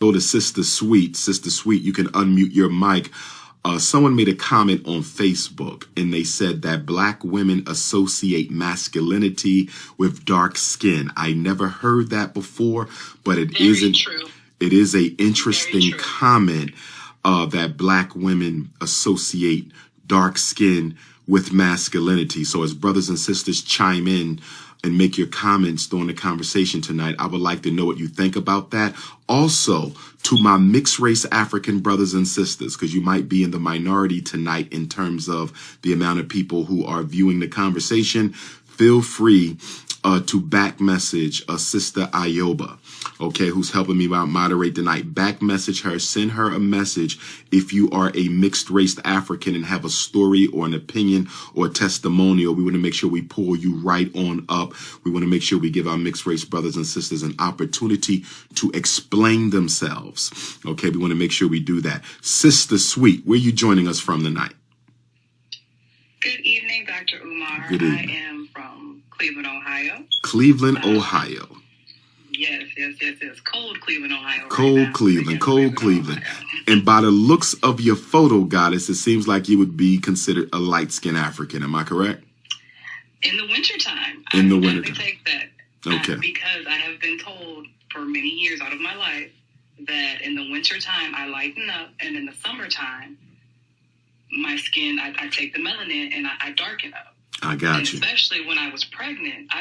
Go to Sister Sweet. Sister Sweet, you can unmute your mic. Someone made a comment on Facebook, and they said that black women associate masculinity with dark skin. I never heard that before, but it isn't true. It is a interesting comment that black women associate dark skin with masculinity. So as brothers and sisters chime in and make your comments during the conversation tonight, I would like to know what you think about that. Also, to my mixed race African brothers and sisters, because you might be in the minority tonight in terms of the amount of people who are viewing the conversation, feel free to back message Sister Ayoba, okay, who's helping me moderate tonight. Back message her, send her a message if you are a mixed race African and have a story or an opinion or a testimonial. We want to make sure we pull you right on up. We want to make sure we give our mixed race brothers and sisters an opportunity to explain themselves. Okay, we want to make sure we do that. Sister Sweet, where are you joining us from tonight? Good evening, Dr. Umar. Good evening. I am from Cleveland, Ohio. Cleveland, Ohio. Yes. Cold Cleveland, Ohio. Cold Cleveland. And by the looks of your photo, Goddess, it seems like you would be considered a light-skinned African. Am I correct? In the wintertime. In the I wintertime. take that. Okay. Because I have been told for many years out of my life that in the wintertime I lighten up, and in the summertime, my skin, I take the melanin and I darken up. I got you. Especially when I was pregnant,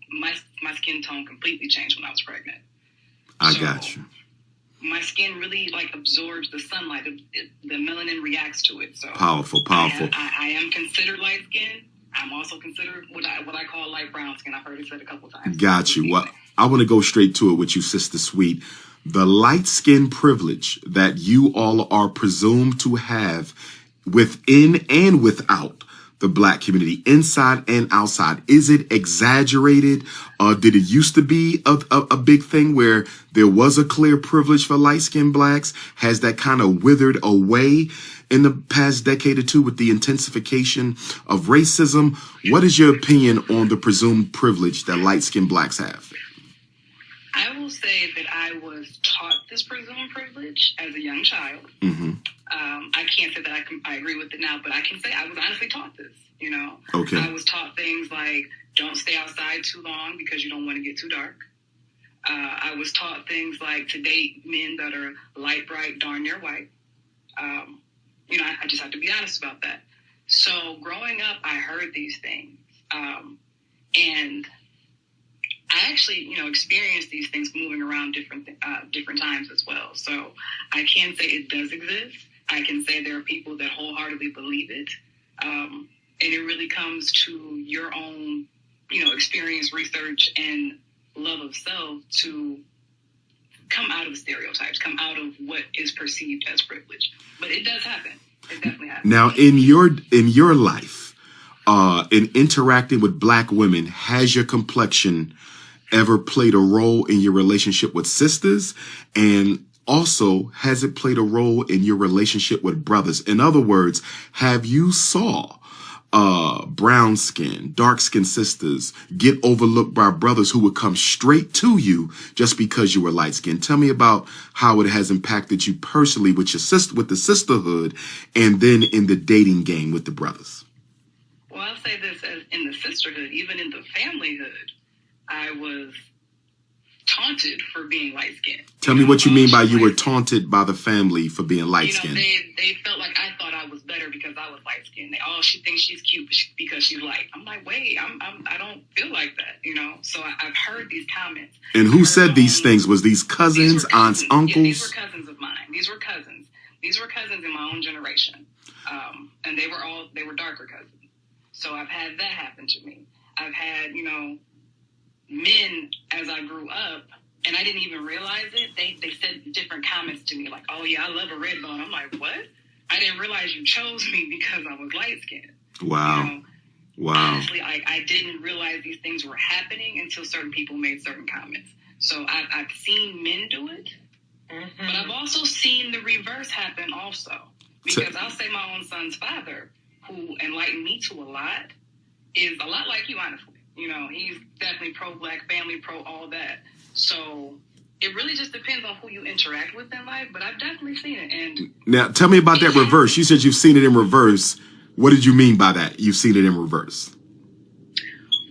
my skin tone completely changed when I was pregnant. I got you. My skin really absorbs the sunlight. The melanin reacts to it. So powerful. I am considered light skinned. I'm also considered what I call light brown skin. I've heard it said a couple times. Got you. Well, I want to go straight to it with you, Sister Sweet. The light skin privilege that you all are presumed to have within and without the black community, inside and outside, is it exaggerated? Did it used to be a big thing where there was a clear privilege for light-skinned blacks? Has that kind of withered away in the past decade or two with the intensification of racism? What is your opinion on the presumed privilege that light-skinned blacks have? I will say that I was taught this presumed privilege as a young child. Mm-hmm. I can't say that I agree with it now, but I can say I was honestly taught this, Okay. I was taught things like don't stay outside too long because you don't want to get too dark. I was taught things like to date men that are light, bright, darn near white. I just have to be honest about that. So growing up, I heard these things. And I actually, experienced these things moving around different times as well. So I can say it does exist. I can say there are people that wholeheartedly believe it. And it really comes to your own, experience, research, and love of self to come out of stereotypes, come out of what is perceived as privilege. But it does happen. It definitely happens. Now, in your life, in interacting with black women, has your complexion ever played a role in your relationship with sisters? And also, has it played a role in your relationship with brothers? In other words, have you saw brown skin, dark skinned sisters get overlooked by brothers who would come straight to you just because you were light skinned? Tell me about how it has impacted you personally with your with the sisterhood, and then in the dating game with the brothers. Well, I'll say this: as in the sisterhood, even in the familyhood, I was taunted for being light skinned. Tell me what you mean by you were taunted by the family for being light skinned. They felt like I thought I was better because I was light skinned. She thinks she's cute because she's light. I'm like, wait, I don't feel like that, So I've heard these comments. And who said these things? Was these cousins, aunts, uncles? Yeah, these were cousins of mine. These were cousins in my own generation. And they were darker cousins. So I've had that happen to me. I've had, men as I grew up, and I didn't even realize it. They said different comments to me, like, "Oh yeah, I love a red bone." I'm like, "What? I didn't realize you chose me because I was light skinned." Wow. Wow. Honestly, I didn't realize these things were happening until certain people made certain comments. So I've seen men do it, but I've also seen the reverse happen also. Because I'll say my own son's father, who enlightened me to a lot, is a lot like you, honestly. He's definitely pro-black, family, pro all that. So it really just depends on who you interact with in life, but I've definitely seen it. And now, tell me about that reverse. You said you've seen it in reverse. What did you mean by that? You've seen it in reverse.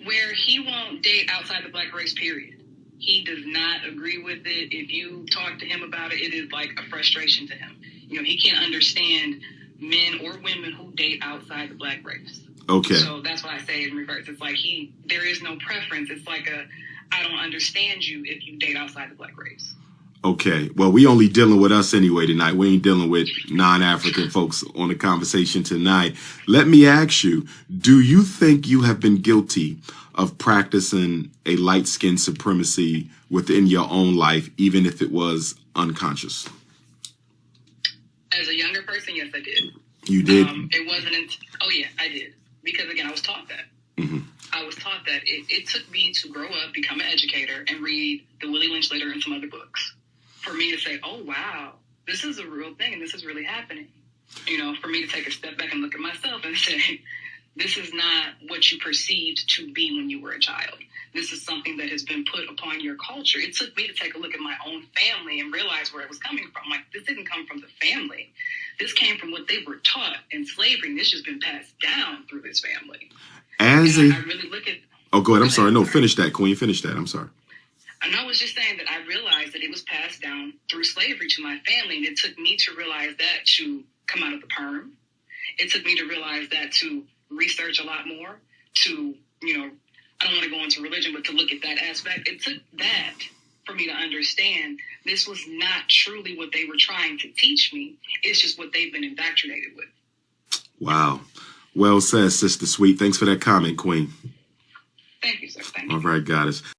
Where he won't date outside the black race, period. He does not agree with it. If you talk to him about it, it is like a frustration to him. You know, he can't understand men or women who date outside the black race. Okay. So that's why I say in reverse. It's like there is no preference. It's like I don't understand you if you date outside the black race. Okay. Well, we only dealing with us anyway tonight. We ain't dealing with non-African folks on the conversation tonight. Let me ask you, do you think you have been guilty of practicing a light-skin supremacy within your own life, even if it was unconscious? As a younger person, yes, I did. You did? It wasn't oh, yeah, I did. Because, again, I was taught that. Mm-hmm. I was taught that it took me to grow up, become an educator, and read the Willie Lynch Letter and some other books for me to say, oh, wow, this is a real thing and this is really happening. You know, for me to take a step back and look at myself and say, this is not what you perceived to be when you were a child. This is something that has been put upon your culture. It took me to take a look at my own family and realize where it was coming from. Like, this didn't come from the family. This came from what they were taught in slavery, and this has been passed down through this family. I really look at... Oh, go ahead. I'm sorry. No, finish that, Queen. Finish that. I'm sorry. And I was just saying that I realized that it was passed down through slavery to my family, and it took me to realize that to come out of the perm. It took me to realize that to research a lot more, to, you know, I don't want to go into religion, but to look at that aspect. It took that for me to understand this was not truly what they were trying to teach me. It's just what they've been indoctrinated with. Wow. Well said, Sister Sweet. Thanks for that comment, Queen. Thank you, sir. Thank you. All right, goddess.